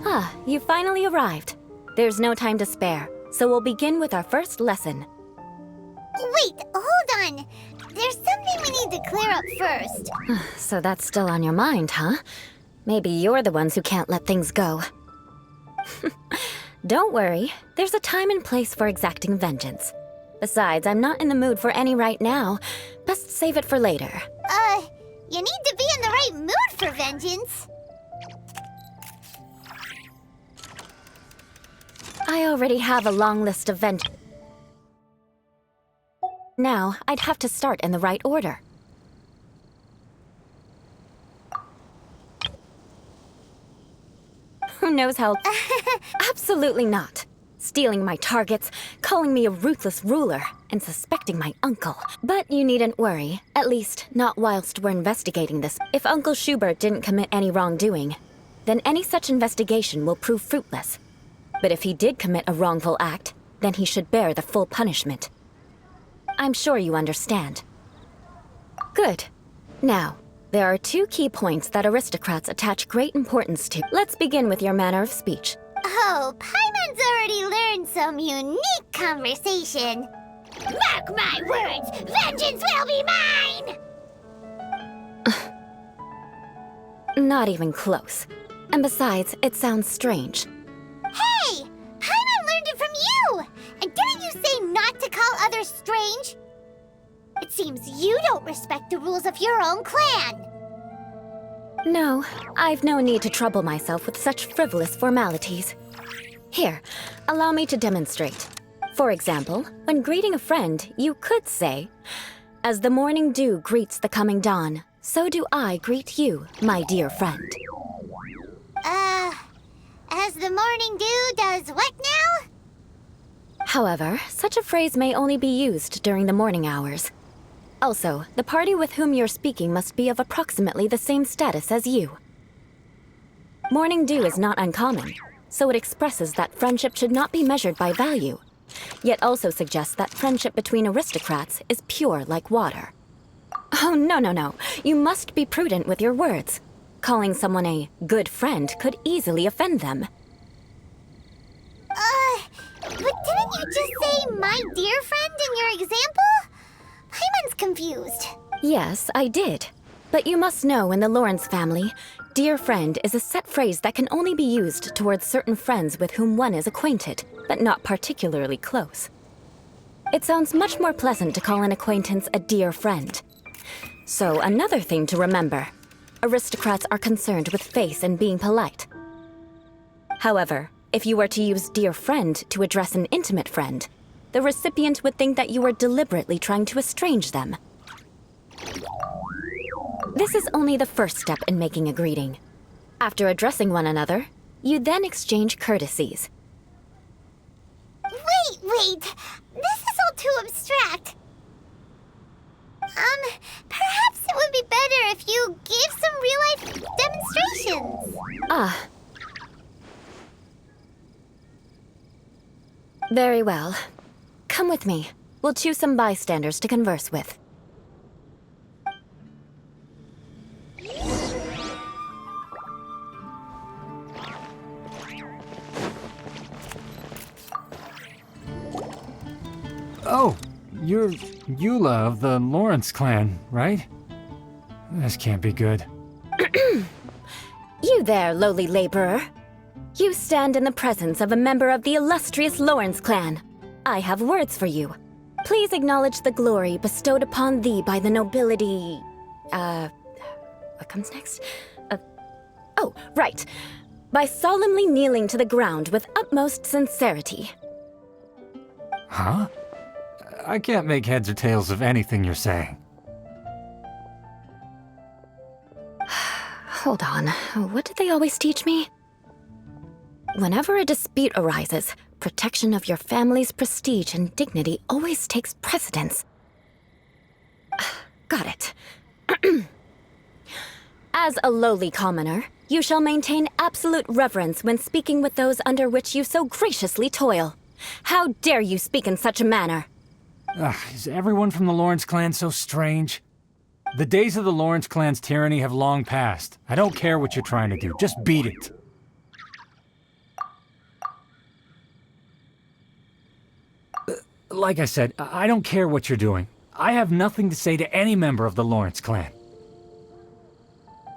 Ah, you finally arrived. There's no time to spare, so we'll begin with our first lesson. Wait, hold on. There's something we need to clear up first. So that's still on your mind, huh? Maybe you're the ones who can't let things go. Don't worry, there's a time and place for exacting vengeance. Besides, I'm not in the mood for any right now. Best save it for later. You need to be in the right mood for vengeance. I already have a long list of vengeance. Now, I'd have to start in the right order. Who knows how? Absolutely not. Stealing my targets, calling me a ruthless ruler, and suspecting my uncle. But you needn't worry, at least not whilst we're investigating this. If Uncle Schubert didn't commit any wrongdoing, then any such investigation will prove fruitless. But if he did commit a wrongful act, then he should bear the full punishment. I'm sure you understand. Good. Now, there are two key points that aristocrats attach great importance to. Let's begin with your manner of speech. Oh, Paimon's already learned some unique conversation. Mark my words, vengeance will be mine! Not even close. And besides, it sounds strange. Hey! Paimon learned it from you! And didn't you say not to call others strange? It seems you don't respect the rules of your own clan. No, I've no need to trouble myself with such frivolous formalities. Here, allow me to demonstrate. For example, when greeting a friend, you could say, "As the morning dew greets the coming dawn, so do I greet you, my dear friend." As the morning dew does what now? However, such a phrase may only be used during the morning hours. Also, the party with whom you're speaking must be of approximately the same status as you. Morning dew is not uncommon, so it expresses that friendship should not be measured by value, yet also suggests that friendship between aristocrats is pure like water. Oh, no. You must be prudent with your words. Calling someone a good friend could easily offend them. But didn't you just say my dear friend in your example? Paimon's confused. Yes, I did. But you must know in the Lawrence family, dear friend is a set phrase that can only be used towards certain friends with whom one is acquainted, but not particularly close. It sounds much more pleasant to call an acquaintance a dear friend. So another thing to remember, aristocrats are concerned with face and being polite. However, if you were to use dear friend to address an intimate friend, the recipient would think that you were deliberately trying to estrange them. This is only the first step in making a greeting. After addressing one another, you then exchange courtesies. Wait! This is all too abstract. Perhaps it would be better if you gave some real-life demonstrations. Ah. Very well. Come with me. We'll choose some bystanders to converse with. Oh, you're Eula of the Lawrence clan, right? This can't be good. You there, lowly laborer. You stand in the presence of a member of the illustrious Lawrence clan. I have words for you. Please acknowledge the glory bestowed upon thee by the nobility... What comes next? Oh, right. By solemnly kneeling to the ground with utmost sincerity. Huh? I can't make heads or tails of anything you're saying. Hold on. What did they always teach me? Whenever a dispute arises, protection of your family's prestige and dignity always takes precedence. Got it. As a lowly commoner, you shall maintain absolute reverence when speaking with those under which you so graciously toil. How dare you speak in such a manner? Ugh, is everyone from the Lawrence clan so strange? The days of the Lawrence clan's tyranny have long passed. I don't care what you're trying to do. Just beat it. Like I said, I don't care what you're doing. I have nothing to say to any member of the Lawrence clan.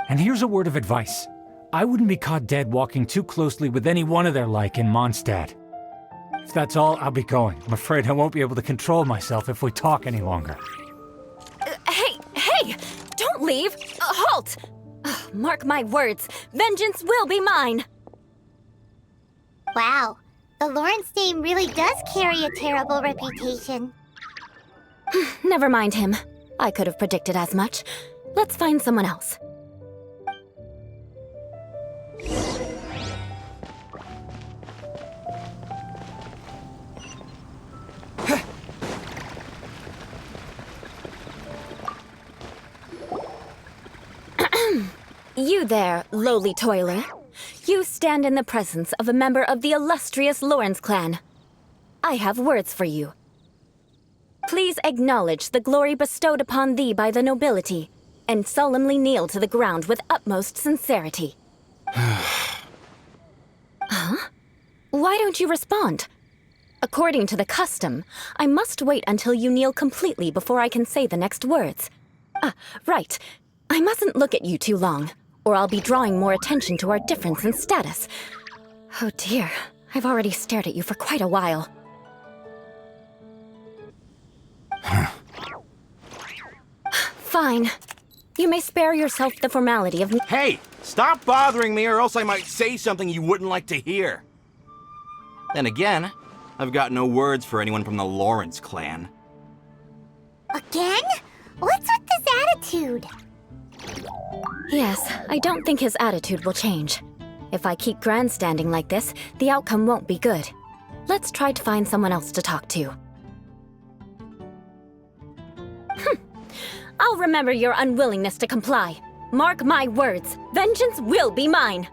And here's a word of advice. I wouldn't be caught dead walking too closely with any one of their like in Mondstadt. If that's all, I'll be going. I'm afraid I won't be able to control myself if we talk any longer. Hey! Don't leave! Halt! Mark my words, vengeance will be mine! Wow, the Lawrence name really does carry a terrible reputation. Never mind him. I could have predicted as much. Let's find someone else. You there, lowly toiler. You stand in the presence of a member of the illustrious Lawrence clan. I have words for you. Please acknowledge the glory bestowed upon thee by the nobility, and solemnly kneel to the ground with utmost sincerity. Huh? Why don't you respond? According to the custom, I must wait until you kneel completely before I can say the next words. Right. I mustn't look at you too long, or I'll be drawing more attention to our difference in status. Oh dear, I've already stared at you for quite a while. Fine. You may spare yourself the formality of... Hey, stop bothering me or else I might say something you wouldn't like to hear. Then again, I've got no words for anyone from the Lawrence clan. Again? What's with this attitude? Yes, I don't think his attitude will change. If I keep grandstanding like this, the outcome won't be good. Let's try to find someone else to talk to. I'll remember your unwillingness to comply. Mark my words, vengeance will be mine.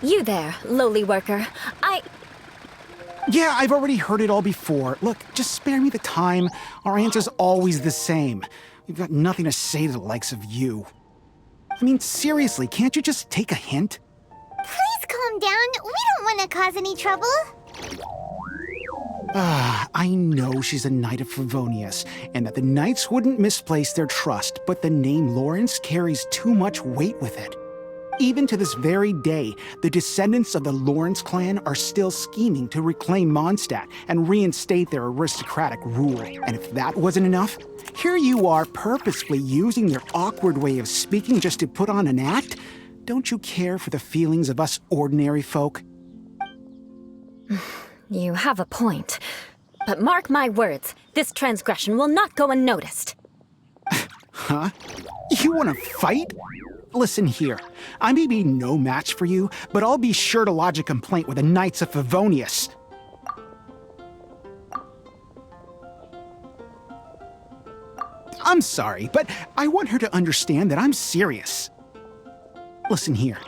You there, lowly worker. Yeah, I've already heard it all before. Look, just spare me the time. Our answer's always the same. We've got nothing to say to the likes of you. I mean, seriously, can't you just take a hint? Please calm down. We don't want to cause any trouble. I know she's a Knight of Favonius, and that the Knights wouldn't misplace their trust, but the name Lawrence carries too much weight with it. Even to this very day, the descendants of the Lawrence clan are still scheming to reclaim Mondstadt and reinstate their aristocratic rule. And if that wasn't enough, here you are purposefully using their awkward way of speaking just to put on an act? Don't you care for the feelings of us ordinary folk? You have a point. But mark my words, this transgression will not go unnoticed. Huh? You want to fight? Listen here, I may be no match for you, but I'll be sure to lodge a complaint with the Knights of Favonius. I'm sorry, but I want her to understand that I'm serious. Listen here,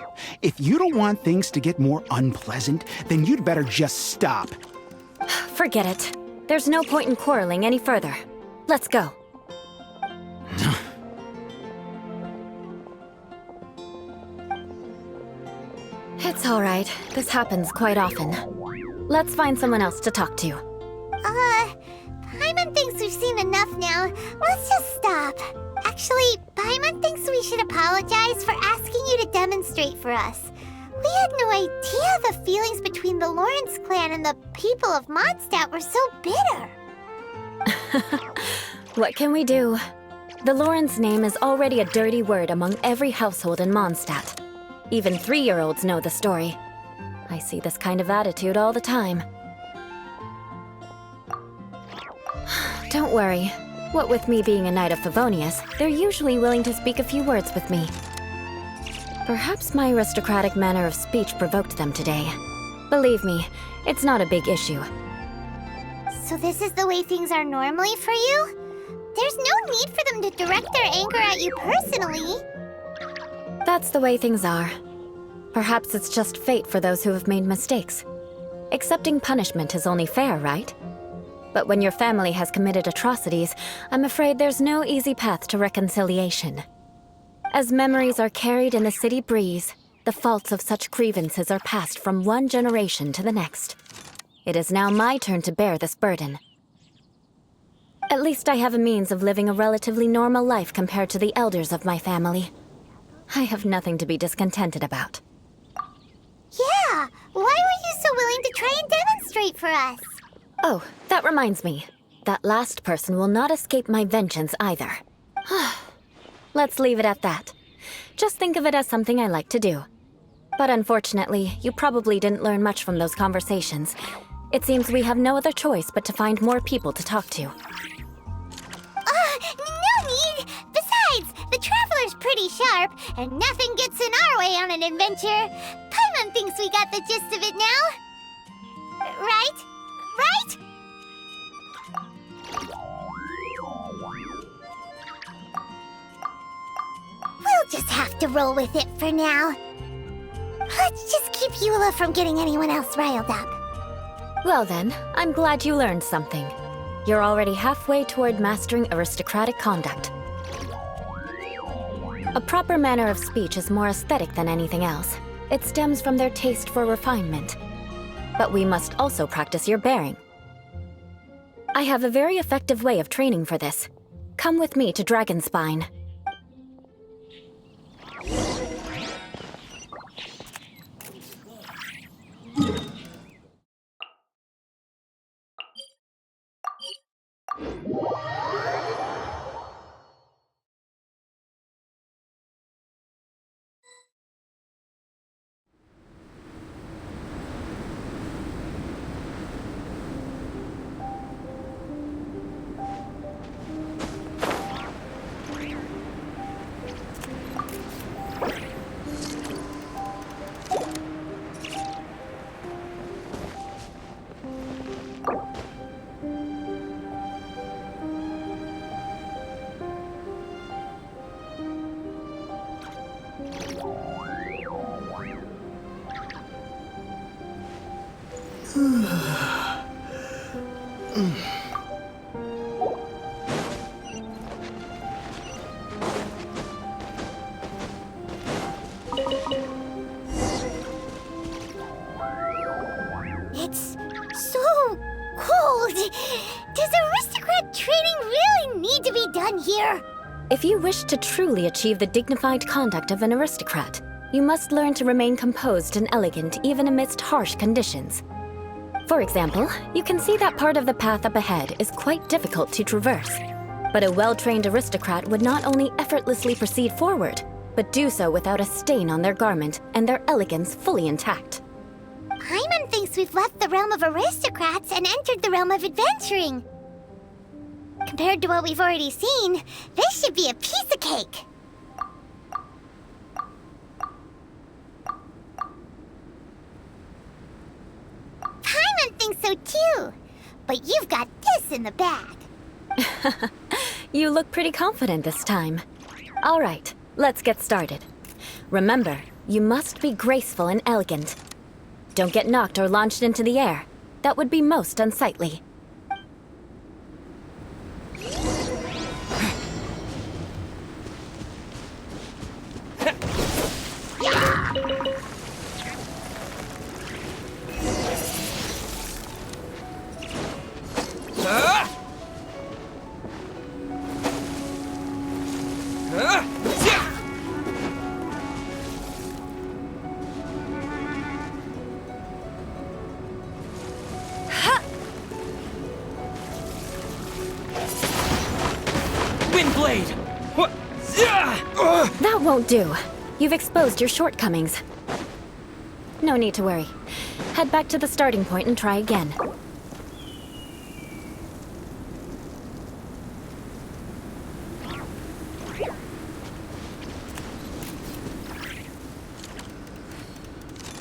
if you don't want things to get more unpleasant, then you'd better just stop. Forget it. There's no point in quarreling any further. Let's go. It's all right. This happens quite often. Let's find someone else to talk to. Paimon thinks we've seen enough now. Let's just stop. Actually, Paimon thinks we should apologize for asking you to demonstrate for us. We had no idea the feelings between the Lawrence clan and the people of Mondstadt were so bitter. What can we do? The Lawrence name is already a dirty word among every household in Mondstadt. Even 3-year-olds know the story. I see this kind of attitude all the time. Don't worry. What with me being a Knight of Favonius, they're usually willing to speak a few words with me. Perhaps my aristocratic manner of speech provoked them today. Believe me, it's not a big issue. So this is the way things are normally for you? There's no need for them to direct their anger at you personally. That's the way things are. Perhaps it's just fate for those who have made mistakes. Accepting punishment is only fair, right? But when your family has committed atrocities, I'm afraid there's no easy path to reconciliation. As memories are carried in the city breeze, the faults of such grievances are passed from one generation to the next. It is now my turn to bear this burden. At least I have a means of living a relatively normal life compared to the elders of my family. I have nothing to be discontented about. Yeah, why were you so willing to try and demonstrate for us? Oh, that reminds me. That last person will not escape my vengeance either. Let's leave it at that. Just think of it as something I like to do. But unfortunately, you probably didn't learn much from those conversations. It seems we have no other choice but to find more people to talk to. No need! Besides, the Traveler's pretty sharp, and nothing gets in our way on an adventure. Paimon thinks we got the gist of it now. Right? Right? We'll just have to roll with it for now. Let's just keep Eula from getting anyone else riled up. Well then, I'm glad you learned something. You're already halfway toward mastering aristocratic conduct. A proper manner of speech is more aesthetic than anything else. It stems from their taste for refinement. But we must also practice your bearing. I have a very effective way of training for this. Come with me to Dragonspine. It's so cold. Does aristocrat training really need to be done here? If you wish to truly achieve the dignified conduct of an aristocrat, you must learn to remain composed and elegant even amidst harsh conditions. For example, you can see that part of the path up ahead is quite difficult to traverse. But a well-trained aristocrat would not only effortlessly proceed forward, but do so without a stain on their garment and their elegance fully intact. Paimon thinks we've left the realm of aristocrats and entered the realm of adventuring. Compared to what we've already seen, this should be a piece of cake. Paimon thinks so too, but you've got this in the bag. You look pretty confident this time. All right, let's get started. Remember, you must be graceful and elegant. Don't get knocked or launched into the air. That would be most unsightly. Windblade! What? That won't do. You've exposed your shortcomings. No need to worry. Head back to the starting point and try again.